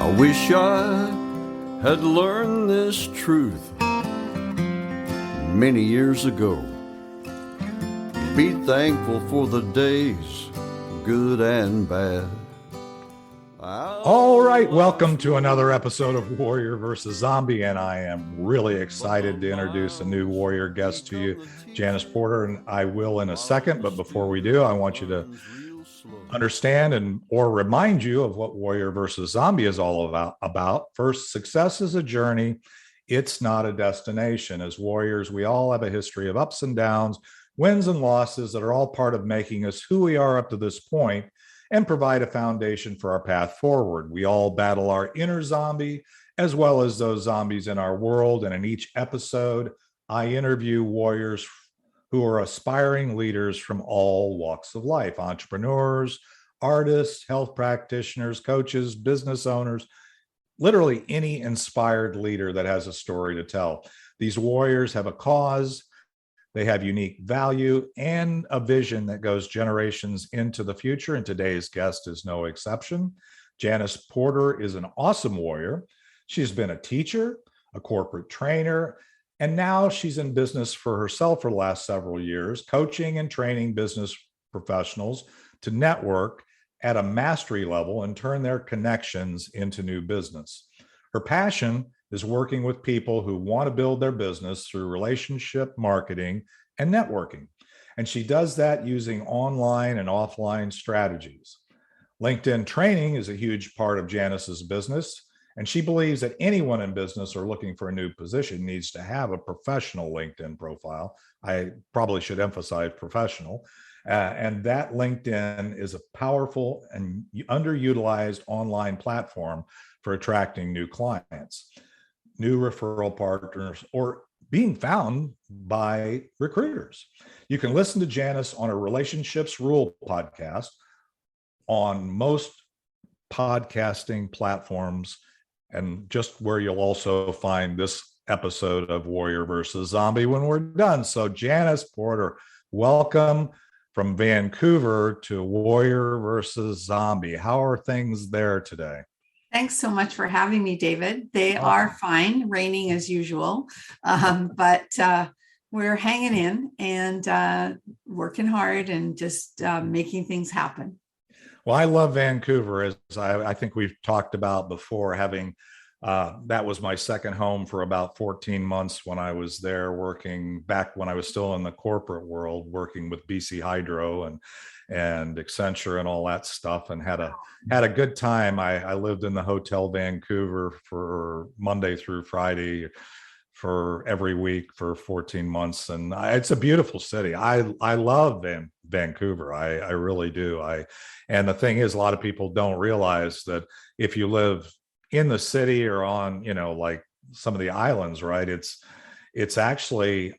I wish I had learned this truth many years ago. Be thankful for the days, good and bad. All right, welcome to another episode of Warrior versus Zombie, and I am really excited to introduce a new Warrior guest to you, Janice Porter, and I will in a second, but before we do, I want you to understand or remind you of what Warrior versus Zombie is all about. First, success is a journey. It's not a destination. As warriors, we all have a history of ups and downs, wins and losses that are all part of making us who we are up to this point and provide a foundation for our path forward. We all battle our inner zombie as well as those zombies in our world. And in each episode, I interview warriors who are aspiring leaders from all walks of life: entrepreneurs, artists, health practitioners, coaches, business owners, literally any inspired leader that has a story to tell. These warriors have a cause, they have unique value, and a vision that goes generations into the future. And today's guest is no exception. Janice Porter is an awesome warrior. She's been a teacher, a corporate trainer, and now she's in business for herself for the last several years, coaching and training business professionals to network at a mastery level and turn their connections into new business. Her passion is working with people who want to build their business through relationship marketing and networking. And she does that using online and offline strategies. LinkedIn training is a huge part of Janice's business, and she believes that anyone in business or looking for a new position needs to have a professional LinkedIn profile. I probably should emphasize professional. And that LinkedIn is a powerful and underutilized online platform for attracting new clients, new referral partners, or being found by recruiters. You can listen to Janice on a Relationships Rule podcast on most podcasting platforms, and just where you'll also find this episode of Warrior versus Zombie when we're done. So Janice Porter, welcome from Vancouver to Warrior versus Zombie. How are things there today? Thanks so much for having me, David. They are fine, raining as usual, but we're hanging in and working hard and just making things happen. Well, I love Vancouver, as I think we've talked about before, having that was my second home for about 14 months when I was there working back when I was still in the corporate world, working with BC Hydro and Accenture and all that stuff, and had a good time. I lived in the Hotel Vancouver for Monday through Friday for every week for 14 months. And it's a beautiful city. I love Vancouver. I really do. And the thing is, a lot of people don't realize that if you live in the city or on, like some of the islands, right? It's actually,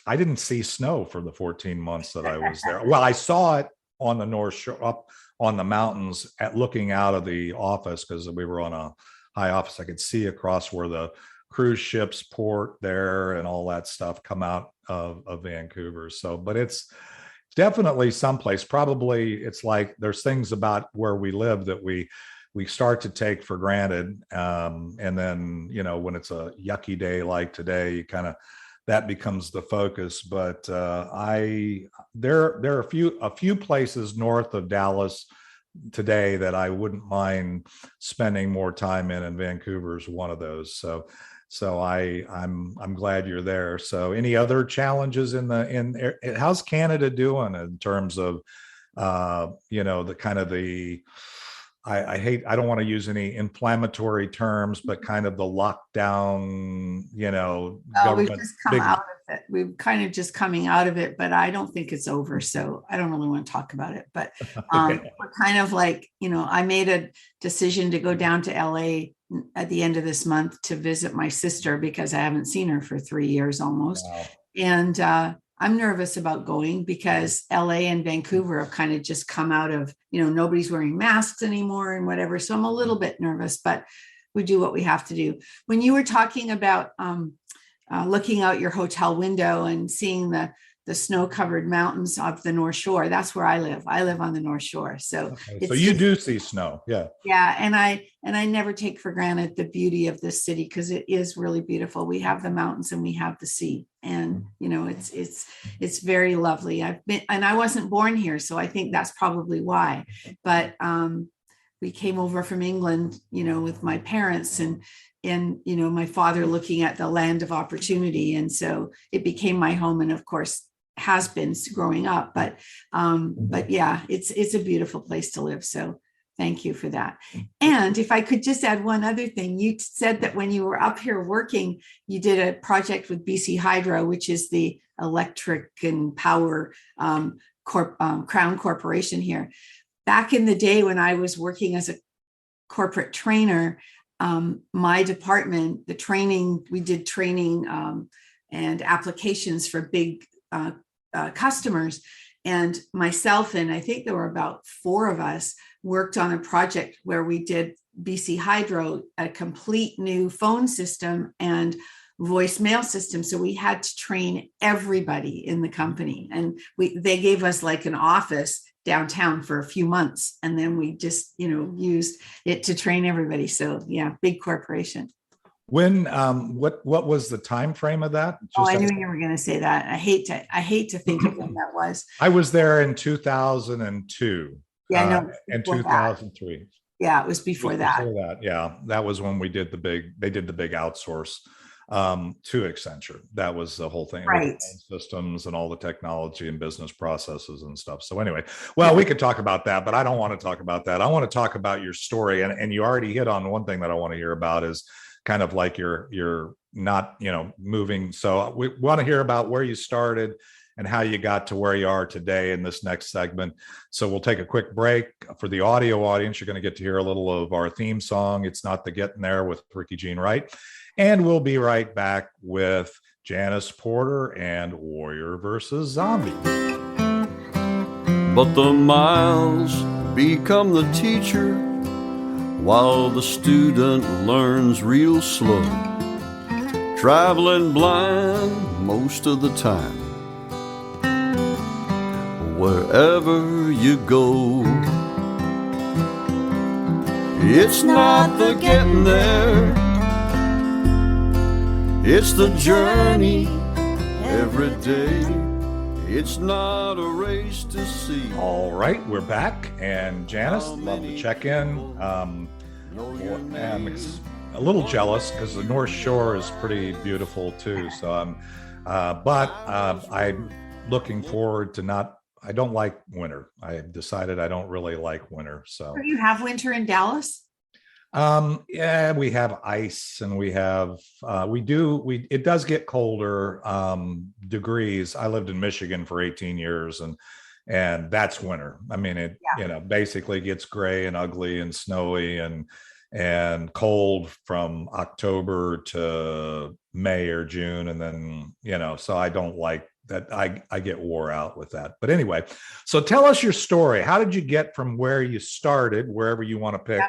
I didn't see snow for the 14 months that I was there. Well, I saw it on the North Shore, up on the mountains looking out of the office, because we were on a high office. I could see across where the cruise ships port there and all that stuff come out of Vancouver. So, but it's definitely someplace. Probably it's like there's things about where we live that we start to take for granted. And then, when it's a yucky day like today, that becomes the focus. But there are a few places north of Dallas today that I wouldn't mind spending more time in, and Vancouver is one of those. So I'm glad you're there. So any other challenges how's Canada doing in terms of I don't want to use any inflammatory terms, but kind of the lockdown, we've just come out of it. We've kind of just coming out of it, but I don't think it's over. So I don't really want to talk about it, but Okay. We're kind of like, I made a decision to go down to LA at the end of this month to visit my sister because I haven't seen her for 3 years almost. Wow. And I'm nervous about going because LA and Vancouver have kind of just come out of, nobody's wearing masks anymore and whatever. So I'm a little bit nervous, but we do what we have to do. When you were talking about looking out your hotel window and seeing the the snow-covered mountains of the North Shore. That's where I live. I live on the North Shore. So, okay. So you do see snow. Yeah. Yeah. And I never take for granted the beauty of this city, because it is really beautiful. We have the mountains and we have the sea, and it's very lovely. I wasn't born here, so I think that's probably why. But we came over from England, with my parents, and my father looking at the land of opportunity. And so it became my home, and of course has been growing up. But yeah, it's a beautiful place to live. So thank you for that. And if I could just add one other thing, you said that when you were up here working, you did a project with BC Hydro, which is the electric and power crown corporation here. Back in the day when I was working as a corporate trainer, my department, we did training and applications for big customers. And myself, and I think there were about 4 of us, worked on a project where we did BC Hydro, a complete new phone system and voicemail system. So we had to train everybody in the company. And they gave us like an office downtown for a few months. And then we just, used it to train everybody. So yeah, big corporation. When, what was the time frame of that? I knew you were going to say that. I hate to think of when that was. I was there in 2002. Yeah, no, in 2003. That. Yeah, it was before that. Before that, yeah, that was when they did the big outsource to Accenture. That was the whole thing, right? Systems and all the technology and business processes and stuff. So anyway, well, we could talk about that, but I don't want to talk about that. I want to talk about your story, and you already hit on one thing that I want to hear about is kind of like you're not moving. So we want to hear about where you started and how you got to where you are today in this next segment. So we'll take a quick break. For the audio audience, you're going to get to hear a little of our theme song, It's Not the Getting There, with Ricky Jean Wright. And we'll be right back with Janice Porter and Warrior versus Zombie. But the miles become the teacher while the student learns real slow, traveling blind most of the time. Wherever you go, it's not the getting there, it's the journey every day. It's not a race to see. All right, we're back, and Janice, love to check in. I'm a little jealous because the North Shore is pretty beautiful too. So I'm looking forward to I don't like winter. I decided I don't really like winter. So do you have winter in Dallas? Yeah, we have ice, and it does get colder degrees. I lived in Michigan for 18 years, and that's winter. I mean, it basically gets gray and ugly and snowy and cold from October to May or June, and then so I don't like that. I get wore out with that. But anyway, so tell us your story. How did you get from where you started, wherever you want to pick,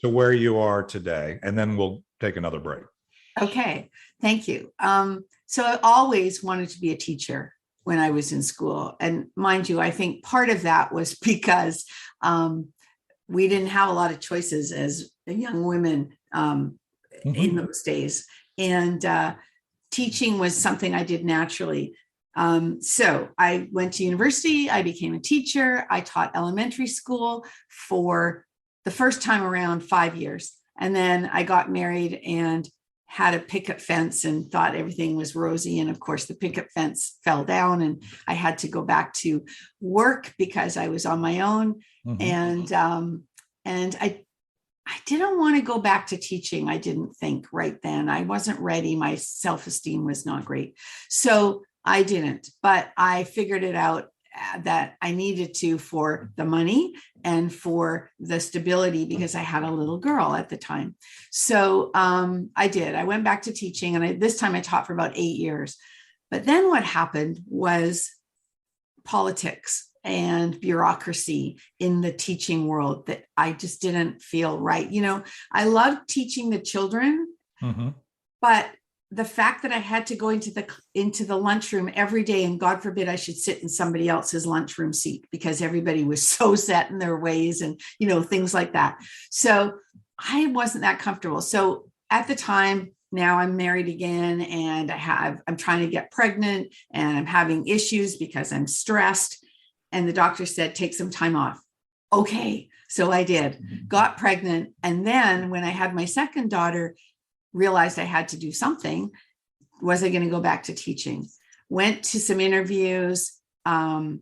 to where you are today? And then we'll take another break. Okay, thank you. So I always wanted to be a teacher when I was in school. And mind you, I think part of that was because we didn't have a lot of choices as young women in those days. And teaching was something I did naturally. So I went to university, I became a teacher. I taught elementary school for the first time around 5 years. And then I got married and had a picket fence and thought everything was rosy. And of course, the picket fence fell down and I had to go back to work because I was on my own. And I didn't want to go back to teaching. I didn't think right then. I wasn't ready. My self-esteem was not great. So I didn't, but I figured it out that I needed to for the money and for the stability because I had a little girl at the time. So I did. I went back to teaching, and this time I taught for about 8 years. But then what happened was politics and bureaucracy in the teaching world that I just didn't feel right. I loved teaching the children, but the fact that I had to go into the lunchroom every day, and God forbid I should sit in somebody else's lunchroom seat because everybody was so set in their ways and, things like that. So I wasn't that comfortable. So at the time, now I'm married again, and I'm trying to get pregnant, and I'm having issues because I'm stressed. And the doctor said, take some time off. Okay. So I did, got pregnant. And then when I had my second daughter, realized I had to do something. Was I going to go back to teaching? Went to some interviews. The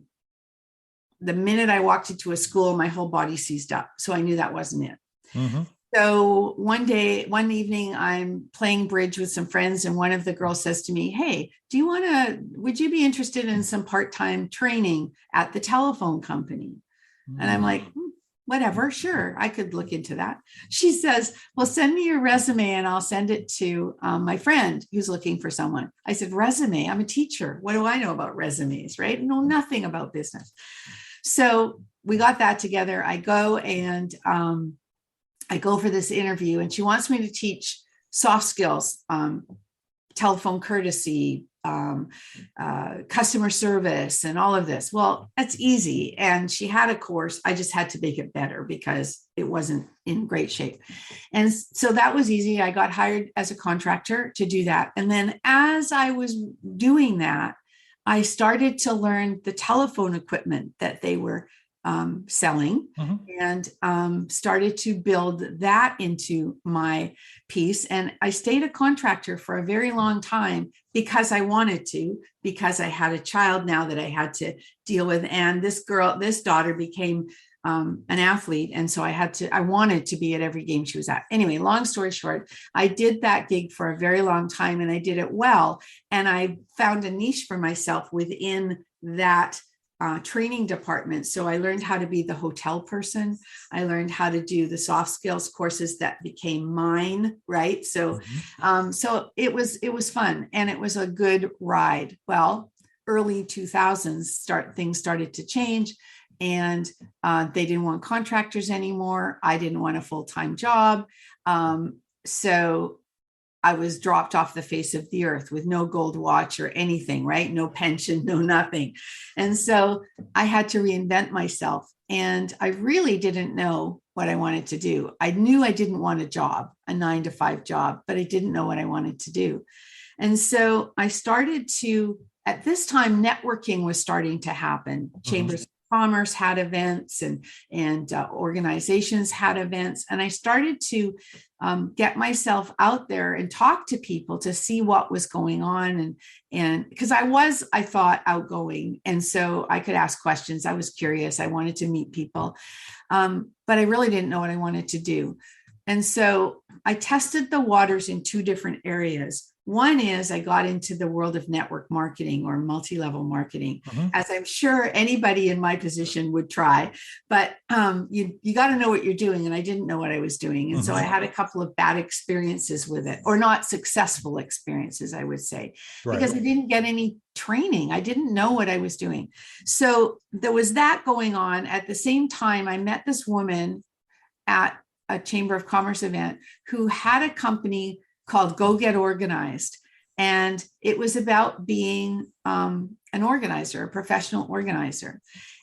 minute I walked into a school, my whole body seized up. So I knew that wasn't it. Mm-hmm. So one evening, I'm playing bridge with some friends, and one of the girls says to me, hey, would you be interested in some part-time training at the telephone company? Mm-hmm. And I'm like, whatever, sure, I could look into that. She says, well, send me your resume and I'll send it to my friend who's looking for someone. I said, resume? I'm a teacher. What do I know about resumes, right? I know nothing about business. So we got that together. I go for this interview, and she wants me to teach soft skills, telephone courtesy, customer service, and all of this. Well, that's easy. And she had a course. I just had to make it better because it wasn't in great shape. And so that was easy. I got hired as a contractor to do that. And then as I was doing that, I started to learn the telephone equipment that they were selling, and started to build that into my piece. And I stayed a contractor for a very long time because I wanted to, because I had a child now that I had to deal with. And this daughter became an athlete. And so I wanted to be at every game she was at. Anyway, long story short, I did that gig for a very long time, and I did it well. And I found a niche for myself within that training department. So I learned how to be the hotel person. I learned how to do the soft skills courses that became mine. Right. So, so it was fun, and it was a good ride. Well, early 2000s things started to change, and they didn't want contractors anymore. I didn't want a full-time job. So I was dropped off the face of the earth with no gold watch or anything, right? No pension, no nothing. And so I had to reinvent myself. And I really didn't know what I wanted to do. I knew I didn't want a 9-to-5 job, but I didn't know what I wanted to do. And so I started to, at this time, networking was starting to happen. Chambers of Commerce had events, and organizations had events. And I started to get myself out there and talk to people to see what was going on. And because I thought, outgoing. And so I could ask questions. I was curious. I wanted to meet people. But I really didn't know what I wanted to do. And so I tested the waters in two different areas. One is I got into the world of network marketing or multi-level marketing, as I'm sure anybody in my position would try. But you got to know what you're doing. And I didn't know what I was doing. And so I had a couple of bad experiences with it, or not successful experiences, I would say, because I didn't get any training. I didn't know what I was doing. So there was that going on. At the same time, I met this woman at a Chamber of Commerce event who had a company called Go Get Organized. And it was about being an organizer, a professional organizer.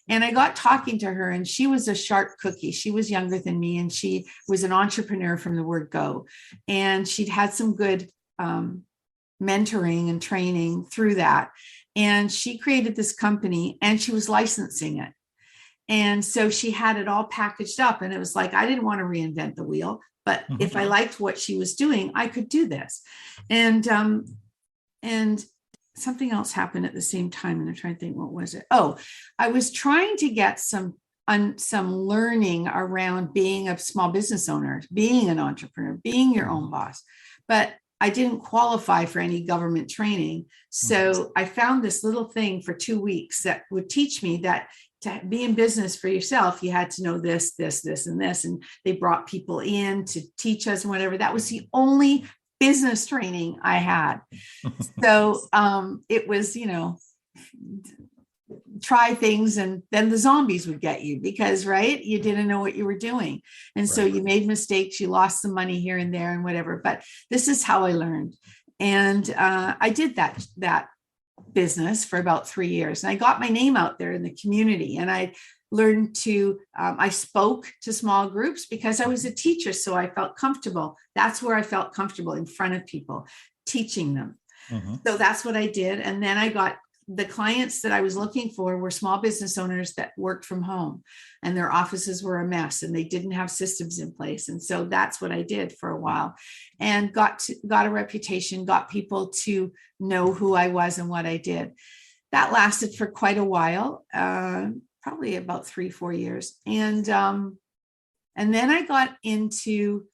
And I got talking to her, and she was a sharp cookie. She was younger than me, and she was an entrepreneur from the word go. And she'd had some good mentoring and training through that. And she created this company, and she was licensing it. And so she had it all packaged up, and it was like, I didn't want to reinvent the wheel. But if I liked what she was doing, I could do this. And something else happened at the same time. And I'm trying to think, what was it? Oh, I was trying to get some learning around being a small business owner, being an entrepreneur, being your own boss. But I didn't qualify for any government training. So I found this little thing for 2 weeks that would teach me that to be in business for yourself, you had to know this, and this. And they brought people in to teach us and whatever. That was the only business training I had. So it was, try things, and then the zombies would get you because, you didn't know what you were doing. And so you made mistakes, you lost some money here and there and whatever. But this is how I learned. And I did that business for about 3 years. And I got my name out there in the community. And I learned to, I spoke to small groups because I was a teacher. So I felt comfortable. That's where I felt comfortable, in front of people, teaching them. Mm-hmm. So that's what I did. And then I got the clients that I was looking for were small business owners that worked from home, and their offices were a mess and they didn't have systems in place. And so that's what I did for a while, and got a reputation, got people to know who I was and what I did. That lasted for quite a while, probably about 3-4 years. And then I got into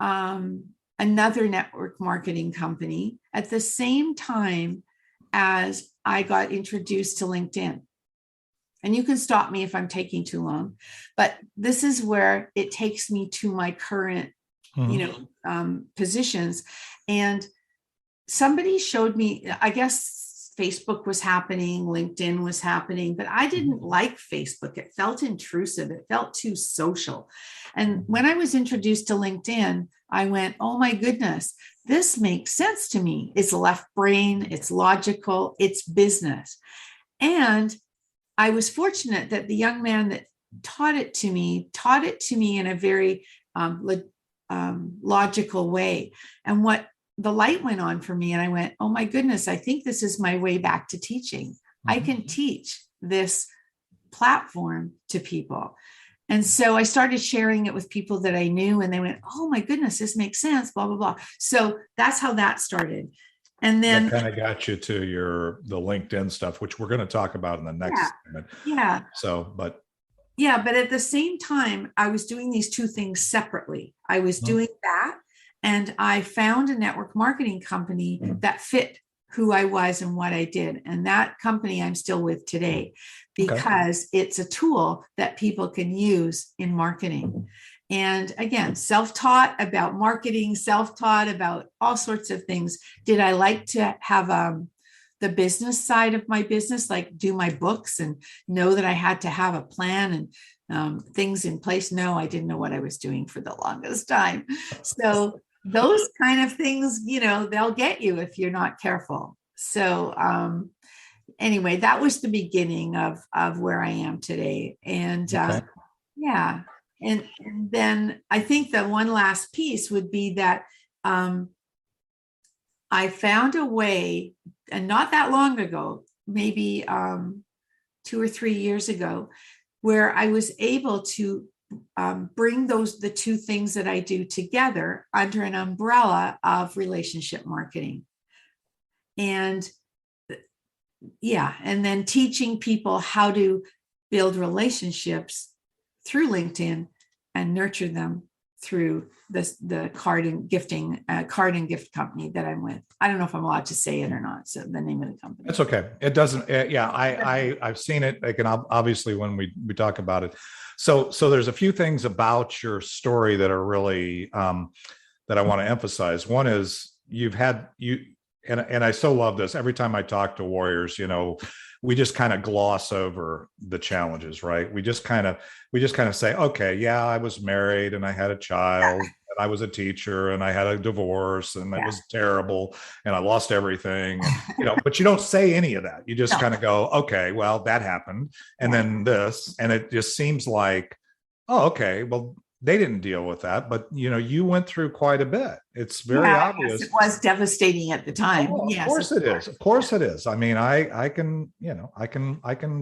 another network marketing company at the same time as I got introduced to LinkedIn. And you can stop me if I'm taking too long, but this is where it takes me to my current, positions. And somebody showed me, I guess Facebook was happening, LinkedIn was happening, but I didn't like Facebook. It felt intrusive. It felt too social. And when I was introduced to LinkedIn, I went, oh my goodness, this makes sense to me. It's left brain, it's logical, it's business. And I was fortunate that the young man that taught it to me in a very logical way. And what the light went on for me, and I went, oh my goodness, I think this is my way back to teaching. Mm-hmm. I can teach this platform to people. And so I started sharing it with people that I knew, and they went, oh my goodness, this makes sense, blah, blah, blah. So that's how that started. And then that kind of got you to the LinkedIn stuff, which we're going to talk about in the next segment. Yeah. But at the same time, I was doing these two things separately. I was doing that, and I found a network marketing company that fit who I was and what I did. And that company I'm still with today, because it's a tool that people can use in marketing. And again, self-taught about marketing, self-taught about all sorts of things. Did I like to have the business side of my business, like do my books and know that I had to have a plan and things in place? No, I didn't know what I was doing for the longest time. So those kind of things, they'll get you if you're not careful. So anyway, that was the beginning of where I am today. And And then I think the one last piece would be that I found a way, and not that long ago, maybe 2 or 3 years ago, where I was able to bring the two things that I do together under an umbrella of relationship marketing. And and then teaching people how to build relationships through LinkedIn and nurture them through the card and gift company that I'm with. I don't know if I'm allowed to say it or not. So the name of the company. That's okay. It doesn't. I've seen it. Like, and obviously when we talk about it. So there's a few things about your story that are really that I want to emphasize. One is and I so love this. Every time I talk to warriors, we just kind of gloss over the challenges, right? We just kind of say, okay, yeah, I was married and I had a child and I was a teacher and I had a divorce and it was terrible and I lost everything, but you don't say any of that. You just kind of go, okay, well, that happened. And then this, and it just seems like, oh, okay, well, they didn't deal with that, but you went through quite a bit. It's very obvious. Yes, it was devastating at the time. Oh, of course it is. Of course it is. I mean, I can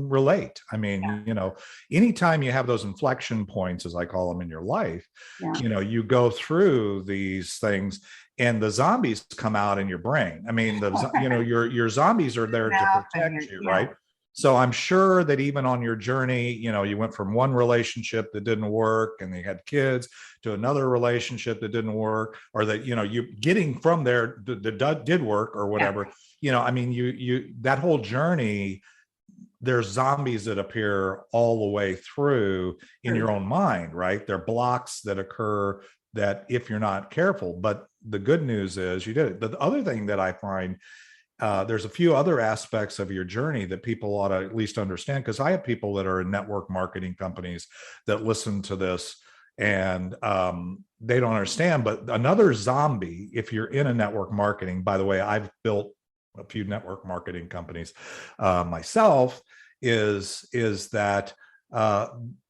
relate. I mean, anytime you have those inflection points, as I call them, in your life, you go through these things and the zombies come out in your brain. I mean, your zombies are there to protect you, right? So I'm sure that even on your journey, you went from one relationship that didn't work and they had kids to another relationship that didn't work, or that, you getting from there that did work or whatever. I mean, you that whole journey, there's zombies that appear all the way through in your own mind, right? They're blocks that occur that if you're not careful, but the good news is you did it. The other thing that I find, there's a few other aspects of your journey that people ought to at least understand, because I have people that are in network marketing companies that listen to this and they don't understand. But another zombie, if you're in a network marketing, by the way, I've built a few network marketing companies myself, is that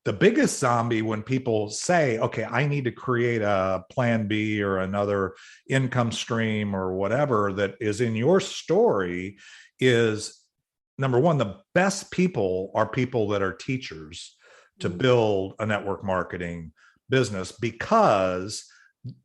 the biggest zombie when people say, okay, I need to create a plan B or another income stream or whatever that is in your story, is number one, the best people are people that are teachers to build a network marketing business, because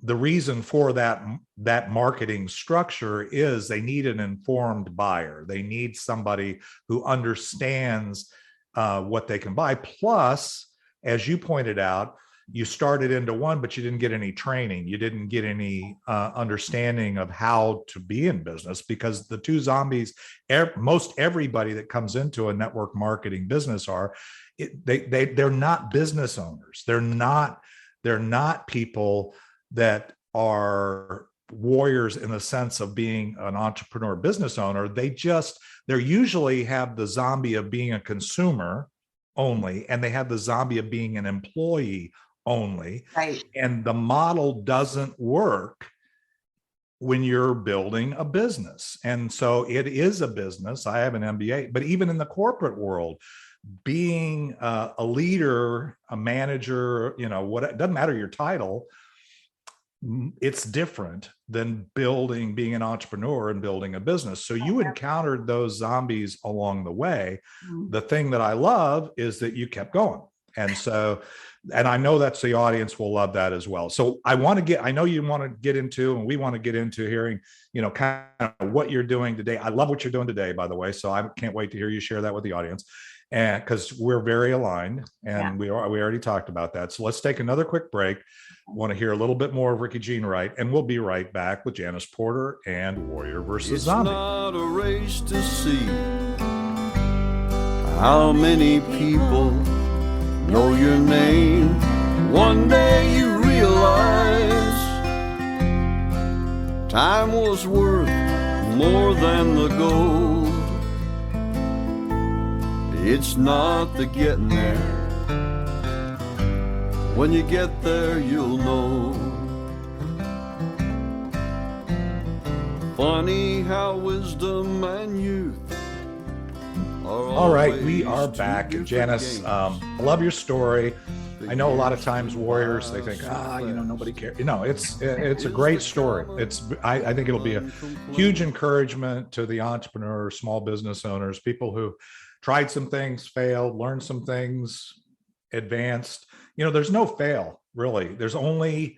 the reason for that marketing structure is they need an informed buyer. They need somebody who understands what they can buy. Plus, as you pointed out, you started into one, but you didn't get any training. You didn't get any understanding of how to be in business, because the two zombies, most everybody that comes into a network marketing business they're not business owners. They're not people that are warriors in the sense of being an entrepreneur business owner. They usually have the zombie of being a consumer only, and they have the zombie of being an employee only. Right. And the model doesn't work when you're building a business. And so it is a business. I have an MBA, but even in the corporate world, being a leader, a manager, what, it doesn't matter your title, it's different than being an entrepreneur and building a business. So you encountered those zombies along the way. The thing that I love is that you kept going. And I know that's the audience will love that as well. So I know you want to get into, and we want to get into hearing, kind of what you're doing today. I love what you're doing today, by the way. So I can't wait to hear you share that with the audience. And because we're very aligned, and we already talked about that. So let's take another quick break. I want to hear a little bit more of Ricky Jean Wright, and we'll be right back with Janice Porter and Warrior versus Zombie. It's not a race to see how many people know your name. One day you realize time was worth more than the gold. It's not the getting there. When you get there, you'll know. Funny how wisdom and youth are all right, we are back. Janice, I love your story. I know a lot of times warriors, they think, nobody cares. It's a great story. I think it'll be a huge encouragement to the entrepreneurs, small business owners, people who tried some things, failed, learned some things, advanced. There's no fail, really. There's only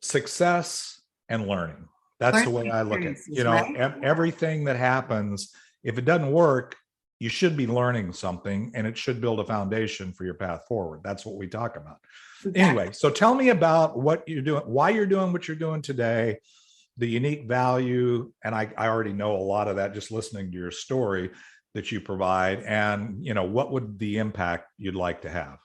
success and learning. That's the way I look at it. Right? Everything that happens, if it doesn't work, you should be learning something, and it should build a foundation for your path forward. That's what we talk about. Exactly. Anyway, so tell me about what you're doing, why you're doing what you're doing today, the unique value. And I already know a lot of that just listening to your story that you provide, and what would the impact you'd like to have?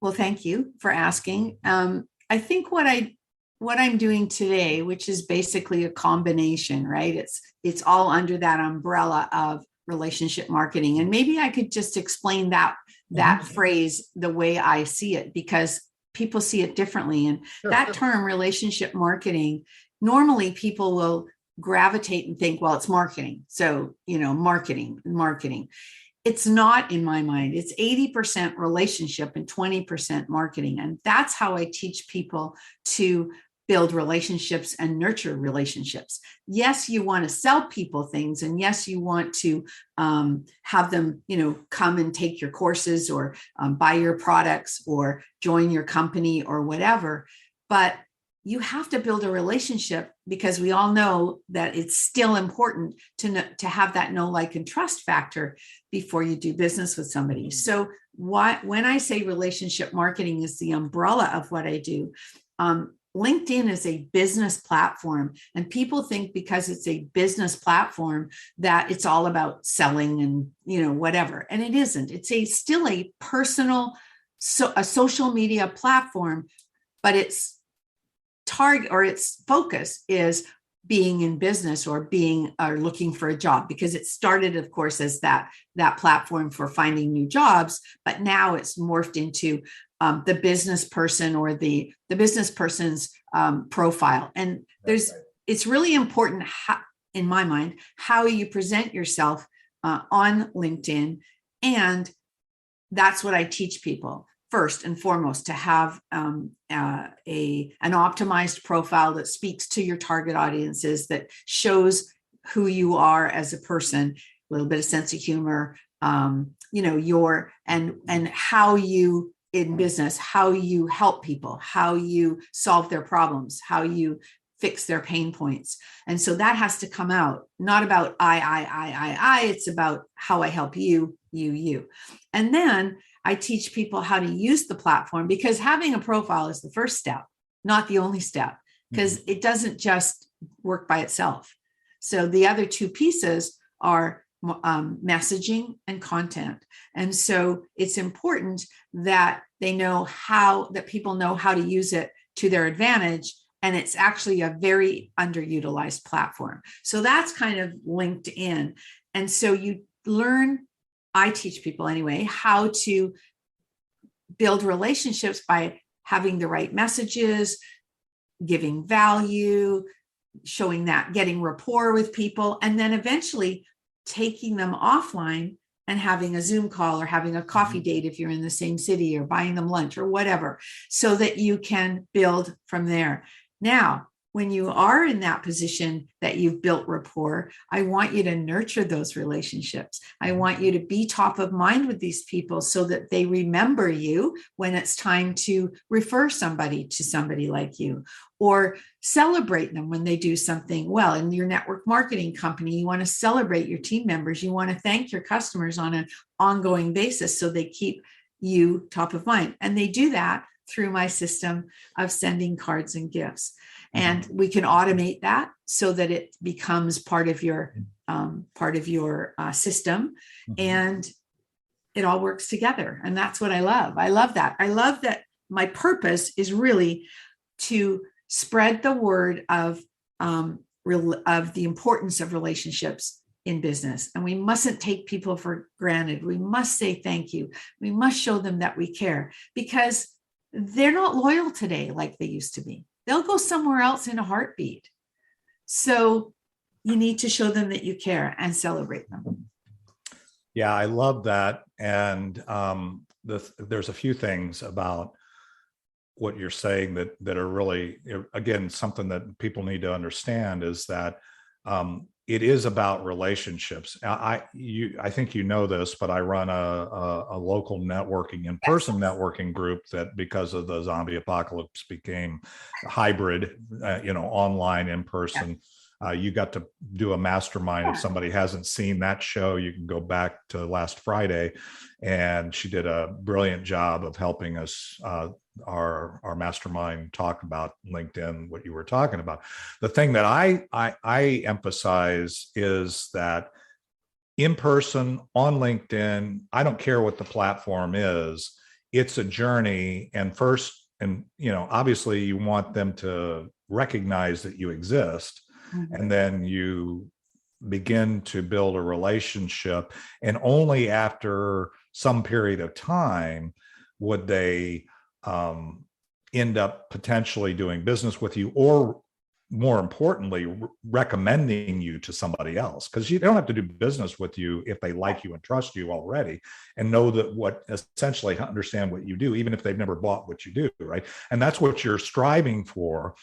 Well, thank you for asking. I think what I'm doing today, which is basically a combination, right? It's all under that umbrella of relationship marketing. And maybe I could just explain that phrase the way I see it, because people see it differently. And that term, relationship marketing, normally people will gravitate and think, well, it's marketing. So, marketing. It's not, in my mind. It's 80% relationship and 20% marketing. And that's how I teach people to build relationships and nurture relationships. Yes, you want to sell people things. And yes, you want to have them, come and take your courses or buy your products or join your company or whatever. But you have to build a relationship, because we all know that it's still important to have that know, like, and trust factor before you do business with somebody. So when I say relationship marketing is the umbrella of what I do, LinkedIn is a business platform, and people think because it's a business platform that it's all about selling and, whatever. And it isn't. It's still a personal, a social media platform, but its target or its focus is being in business or looking for a job, because it started, of course, as that platform for finding new jobs, but now it's morphed into the business person or the business person's profile. And it's really important, in my mind, how you present yourself on LinkedIn. And that's what I teach people first and foremost, to have an optimized profile that speaks to your target audiences, that shows who you are as a person, a little bit of sense of humor, and how you in business, how you help people, how you solve their problems, how you fix their pain points. And so that has to come out, not about I, it's about how I help you. And then I teach people how to use the platform, because having a profile is the first step, not the only step, because it doesn't just work by itself. So the other two pieces are messaging and content. And so it's important that people know how to use it to their advantage. And it's actually a very underutilized platform. So that's kind of linked in. And so I teach people anyway, how to build relationships by having the right messages, giving value, showing that, getting rapport with people, and then eventually taking them offline and having a Zoom call or having a coffee date if you're in the same city, or buying them lunch or whatever, so that you can build from there. Now, when you are in that position that you've built rapport, I want you to nurture those relationships. I want you to be top of mind with these people so that they remember you when it's time to refer somebody to somebody like you, or celebrate them when they do something well. In your network marketing company, you want to celebrate your team members. You want to thank your customers on an ongoing basis so they keep you top of mind. And they do that through my system of sending cards and gifts. And we can automate that so that it becomes part of your system, and it all works together. And that's what I love. I love that. I love that my purpose is really to spread the word of the importance of relationships in business. And we mustn't take people for granted. We must say thank you. We must show them that we care, because they're not loyal today like they used to be. They'll go somewhere else in a heartbeat. So you need to show them that you care and celebrate them. Yeah, I love that. And there's a few things about what you're saying that are really, again, something that people need to understand, is that it is about relationships. I think you know this, but I run a local networking, in-person networking group that, because of the zombie apocalypse, became hybrid, online, in person. You got to do a mastermind. If somebody hasn't seen that show, you can go back to last Friday, and she did a brilliant job of helping us, our mastermind, talk about LinkedIn, what you were talking about. The thing that I emphasize is that in person, on LinkedIn, I don't care what the platform is, it's a journey. And obviously you want them to recognize that you exist. And then you begin to build a relationship. And only after some period of time would they end up potentially doing business with you, or more importantly, recommending you to somebody else. Because you don't have to do business with you if they like you and trust you already, and know that essentially understand what you do, even if they've never bought what you do, right? And that's what you're striving for,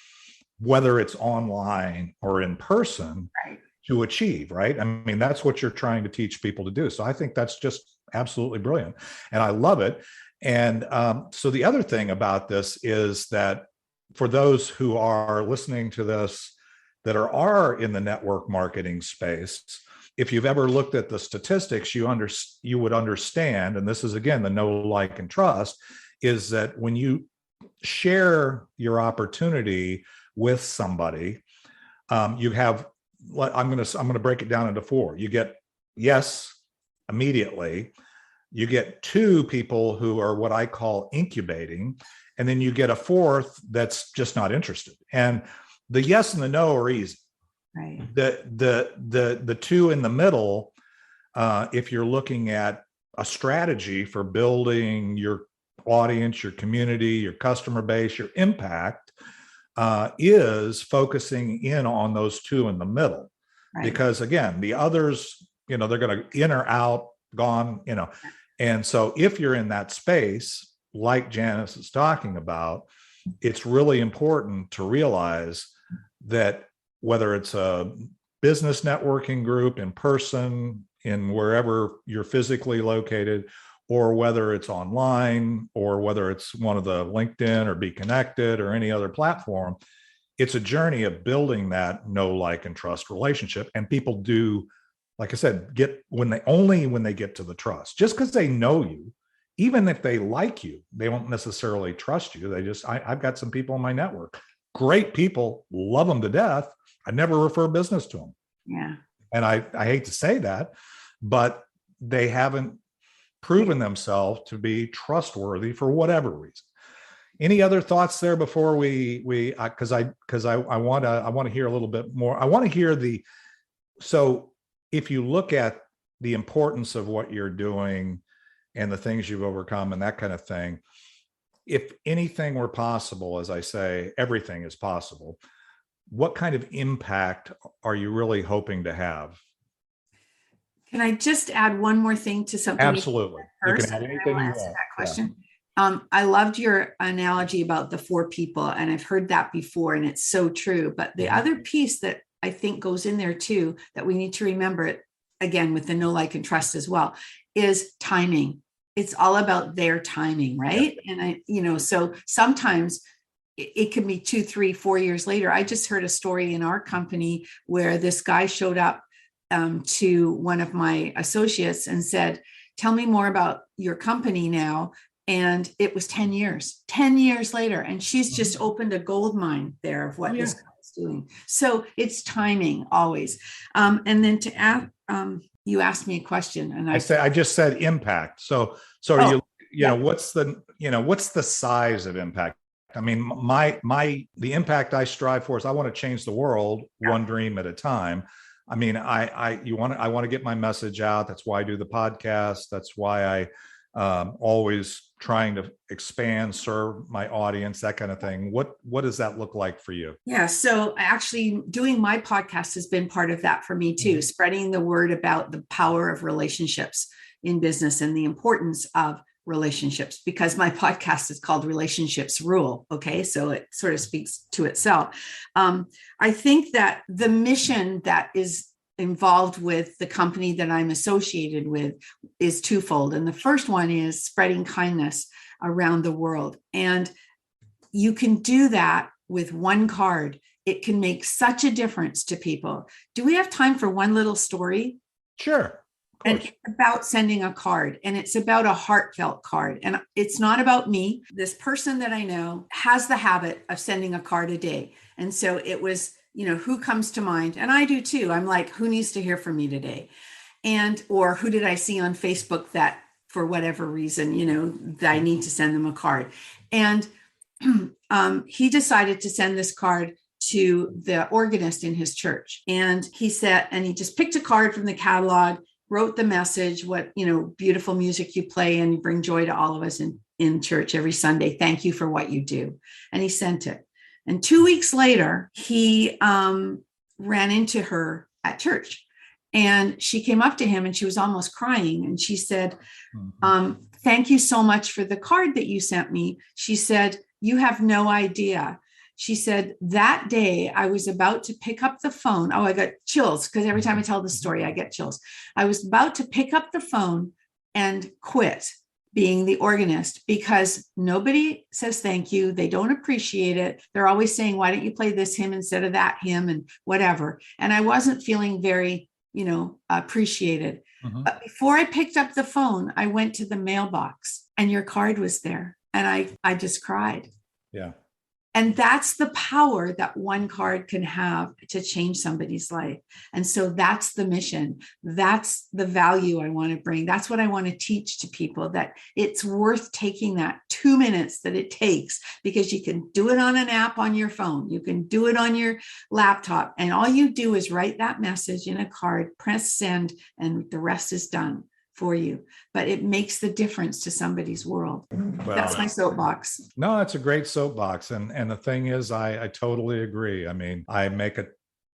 whether it's online or in person, right, to achieve, right? I mean, that's what you're trying to teach people to do. So I think that's just absolutely brilliant. And I love it. And so the other thing about this is that for those who are listening to this that are in the network marketing space, if you've ever looked at the statistics, you would understand, and this is, again, the know, like, and trust, is that when you share your opportunity with somebody, you have, I'm going to break it down into 4. You get yes immediately. You get 2 people who are what I call incubating, and then you get a 4th that's just not interested. And the yes and the no are easy. Right. The 2 in the middle, if you're looking at a strategy for building your audience, your community, your customer base, your impact is focusing in on those two in the middle. Right. Because again, the others, they're going to in or out, gone, And so if you're in that space, like Janice is talking about, it's really important to realize that whether it's a business networking group in person, in wherever you're physically located, or whether it's online, or whether it's one of the LinkedIn or Be Connected or any other platform, it's a journey of building that know, like, and trust relationship. And people do, like I said, when they get to the trust. Just because they know you, even if they like you, they won't necessarily trust you. I've got some people in my network, great people, love them to death. I never refer business to them. Yeah. And I hate to say that, but they haven't proven themselves to be trustworthy for whatever reason. Any other thoughts there before because I want to hear a little bit more. I want to hear so if you look at the importance of what you're doing and the things you've overcome and that kind of thing, if anything were possible, as I say, everything is possible. What kind of impact are you really hoping to have? Can I just add one more thing to something? Absolutely. You can add anything you want. That question. Yeah. I loved your analogy about the 4 people, and I've heard that before, and it's so true. But the other piece that I think goes in there too, that we need to remember, it again with the know, like, and trust as well, is timing. It's all about their timing, right? Yeah. And so sometimes it can be 2, 3, 4 years later. I just heard a story in our company where this guy showed up to one of my associates and said, "Tell me more about your company now." And it was 10 years later. And she's just opened a gold mine there of what this guy is doing. So it's timing always. And then to add, you asked me a question, and I just said impact. So what's the size of impact? I mean, the impact I strive for is I want to change the world one dream at a time. I mean, I want to get my message out. That's why I do the podcast. That's why I always trying to expand, serve my audience, that kind of thing. What does that look like for you? Yeah. So actually doing my podcast has been part of that for me too, spreading the word about the power of relationships in business and the importance of relationships, because my podcast is called Relationships Rule. Okay. So it sort of speaks to itself. I think that the mission that is involved with the company that I'm associated with is twofold. And the first one is spreading kindness around the world. And you can do that with one card. It can make such a difference to people. Do we have time for one little story? Sure. And it's about sending a card, and it's about a heartfelt card. And it's not about me. This person that I know has the habit of sending a card a day. And so it was, who comes to mind? And I do too. I'm like, who needs to hear from me today? Or who did I see on Facebook that for whatever reason, that I need to send them a card. And he decided to send this card to the organist in his church. And he just picked a card from the catalog, wrote the message, what, beautiful music you play and you bring joy to all of us in church every Sunday. Thank you for what you do. And he sent it. And 2 weeks later, he ran into her at church, and she came up to him and she was almost crying. And she said, thank you so much for the card that you sent me. She said, you have no idea. She said, that day I was about to pick up the phone. Oh, I got chills because every time I tell the story, I get chills. I was about to pick up the phone and quit being the organist because nobody says thank you. They don't appreciate it. They're always saying, why don't you play this hymn instead of that hymn and whatever. And I wasn't feeling very, appreciated. But before I picked up the phone, I went to the mailbox and your card was there. And I just cried. Yeah. And that's the power that one card can have to change somebody's life. And so that's the mission. That's the value I want to bring. That's what I want to teach to people, that it's worth taking that 2 minutes that it takes, because you can do it on an app on your phone. You can do it on your laptop. And all you do is write that message in a card, press send, and the rest is done. for you, but it makes the difference to somebody's world. Well, That's my soapbox. no, it's a great soapbox. And the thing is, I totally agree. I mean,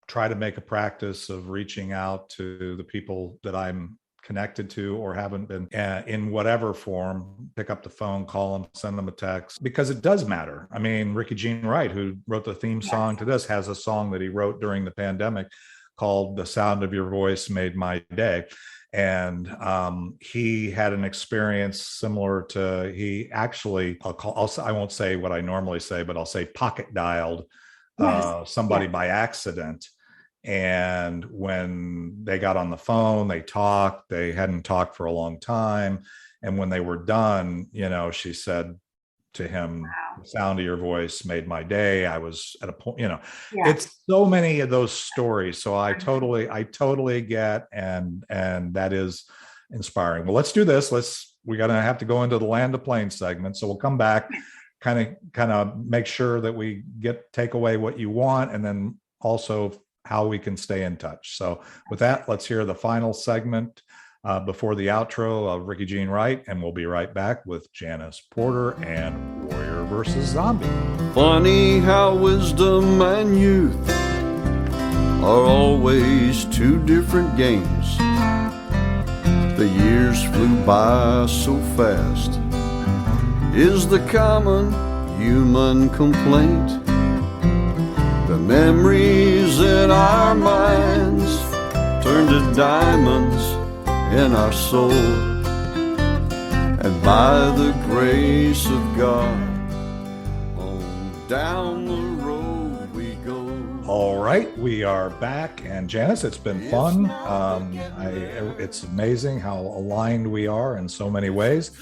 try to make a practice of reaching out to the people that I'm connected to or haven't been in whatever form, pick up the phone, call them, send them a text, because it does matter. I mean, Ricky Jean Wright, who wrote the theme song to this, has a song that he wrote during the pandemic called "The Sound of Your Voice Made My Day." And he had an experience similar to, he actually, I won't say what I normally say, but I'll say pocket dialed somebody by accident. And when they got on the phone, they talked. They hadn't talked for a long time. And when they were done, she said to him, "The sound of your voice made my day. I was at a point," it's so many of those stories. So I totally get, and that is inspiring. Well, let's do this. We're going to have to go into the land of plain segment. So we'll come back, kind of make sure that we take away what you want, and then also how we can stay in touch. So with that, let's hear the final segment before the outro of Ricky Jean Wright, and we'll be right back with Janice Porter and Warrior versus Zombie. Funny how wisdom and youth are always two different games. The years flew by so fast, is the common human complaint. The memories in our minds turn to diamonds in our soul, and by the grace of God, on down the road we go. All right, we are back, and Janice, it's been fun. It's amazing how aligned we are in so many ways,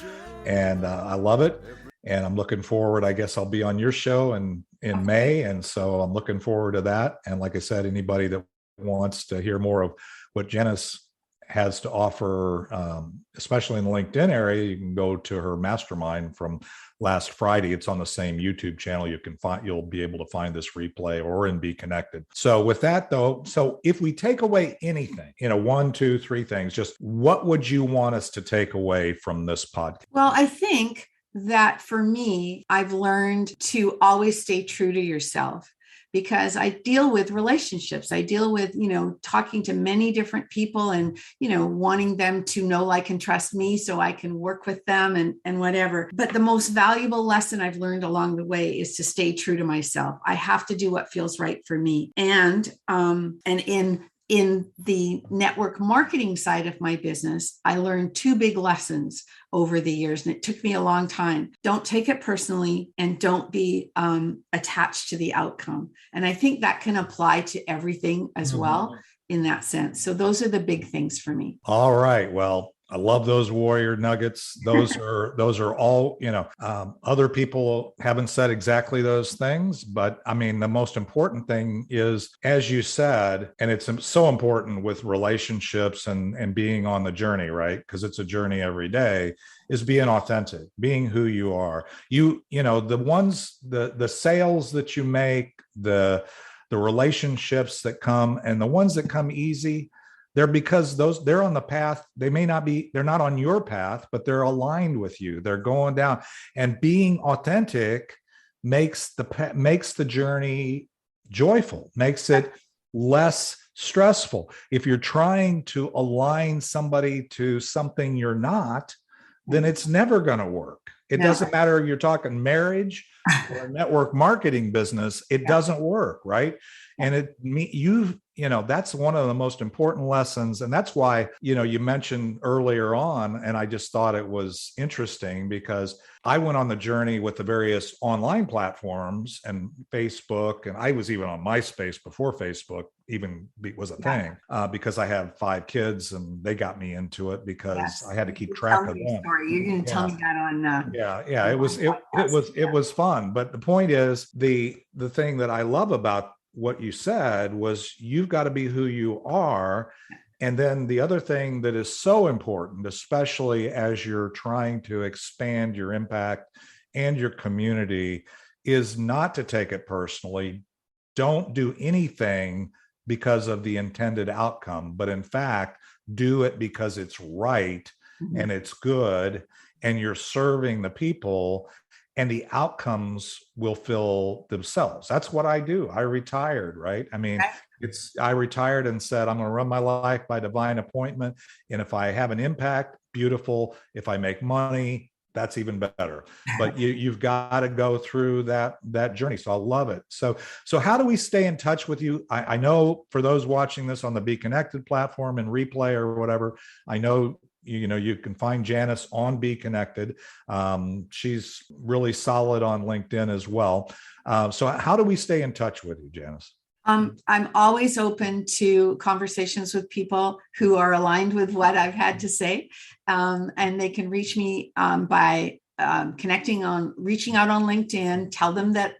and I love it. And I'm looking forward. I guess I'll be on your show in May, and so I'm looking forward to that. And like I said, anybody that wants to hear more of what Janice has to offer, especially in the LinkedIn area, you can go to her mastermind from last Friday. It's on the same YouTube channel. You'll be able to find this replay or in Be Connected. So with that though, so if we take away anything, 1, 2, 3 things, just what would you want us to take away from this podcast? Well, I think that for me, I've learned to always stay true to yourself, because I deal with relationships. I deal with, talking to many different people and, wanting them to know, like, and trust me so I can work with them and whatever. But the most valuable lesson I've learned along the way is to stay true to myself. I have to do what feels right for me. And in the network marketing side of my business, I learned 2 big lessons over the years, and it took me a long time. Don't take it personally, and don't be attached to the outcome. And I think that can apply to everything as well in that sense. So those are the big things for me. All right. Well, I love those warrior nuggets. Those are all, other people haven't said exactly those things, but I mean, the most important thing is, as you said, and it's so important with relationships and being on the journey, right? Because it's a journey every day, is being authentic, being who you are. The sales that you make, the relationships that come, and the ones that come easy, they're because they're on the path. They're not on your path, but they're aligned with you. They're going down, and being authentic makes the journey joyful, makes it less stressful. If you're trying to align somebody to something you're not, then it's never going to work. It doesn't matter if you're talking marriage or a network marketing business, it doesn't work, right? And that's one of the most important lessons. And that's why, you mentioned earlier on, and I just thought it was interesting because I went on the journey with the various online platforms and Facebook, and I was even on MySpace before Facebook even was a thing, because I have 5 kids and they got me into it because I had to keep track of them. Story. You're going to tell me that on. It was fun. But the point is, the thing that I love about what you said was, you've got to be who you are. And then the other thing that is so important, especially as you're trying to expand your impact and your community, is not to take it personally. Don't do anything because of the intended outcome, but in fact, do it because it's right. and it's good, and you're serving the people, and the outcomes will fill themselves. That's what I do. I retired, right? I mean, I retired and said, I'm going to run my life by divine appointment. And if I have an impact, beautiful. If I make money, that's even better. But you've got to go through that journey. So I love it. So how do we stay in touch with you? I know for those watching this on the Be Connected platform and replay or whatever, I know you can find Janice on Be Connected. She's really solid on LinkedIn as well. So how do we stay in touch with you, Janice? I'm always open to conversations with people who are aligned with what I've had to say. And they can reach me by reaching out on LinkedIn, tell them that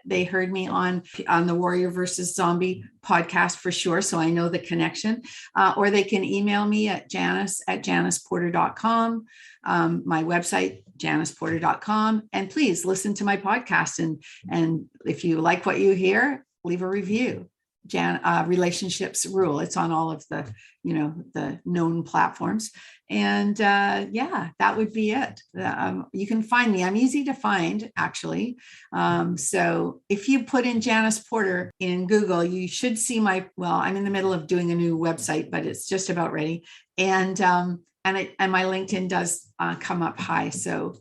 they heard me on the Warrior versus Zombie podcast for sure. So I know the connection, or they can email me at janice@janiceporter.com. My website, janiceporter.com. And please listen to my podcast. And if you like what you hear, leave a review. Relationships Rule. It's on all of the known platforms. And that would be it. You can find me. I'm easy to find, actually. So if you put in Janice Porter in Google, you should see I'm in the middle of doing a new website, but it's just about ready. And my LinkedIn does come up high. So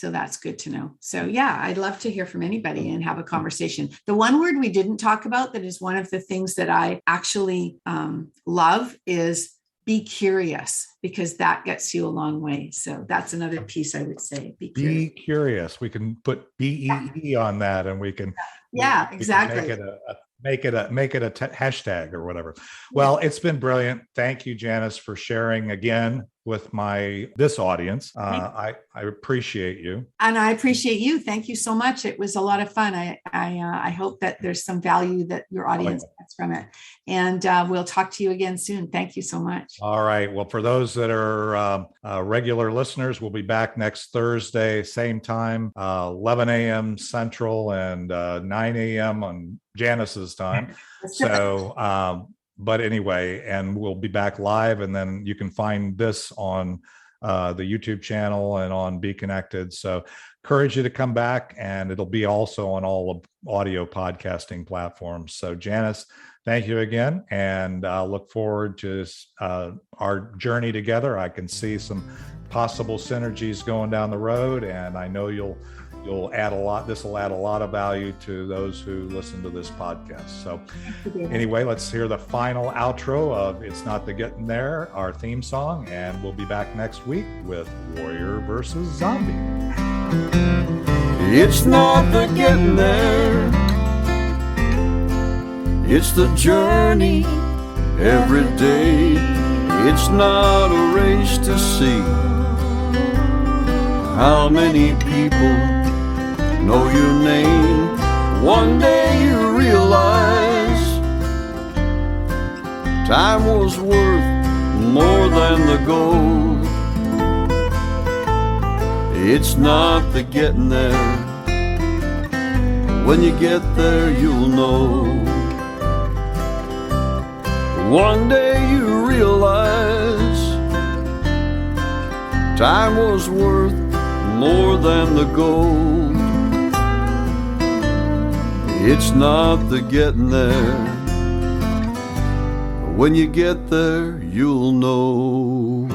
that's good to know. So I'd love to hear from anybody and have a conversation. The one word we didn't talk about that is one of the things that I actually love is be curious, because that gets you a long way. So that's another piece I would say. Be curious. We can put BEE on that, and we can exactly. Make it a hashtag or whatever. Well, it's been brilliant. Thank you, Janice, for sharing again with this audience. I appreciate you. And I appreciate you. Thank you so much. It was a lot of fun. I hope that there's some value that your audience gets from it. And we'll talk to you again soon. Thank you so much. All right. Well, for those that are regular listeners, we'll be back next Thursday, same time, 11 a.m. Central and 9 a.m. on Janice's time. So, but anyway, and we'll be back live, and then you can find this on the YouTube channel and on Be Connected. So encourage you to come back, and it'll be also on all of audio podcasting platforms. So Janice, thank you again. And I'll look forward to our journey together. I can see some possible synergies going down the road, and I know you'll add a lot. This will add a lot of value to those who listen to this podcast. So anyway, let's hear the final outro of It's Not the Getting There, our theme song, and we'll be back next week with Warrior versus Zombie. It's not the getting there, it's the journey every day. It's not a race to see how many people know your name. One day you realize time was worth more than the gold. It's not the getting there, when you get there you'll know. One day you realize time was worth more than the gold. It's not the getting there, when you get there you'll know.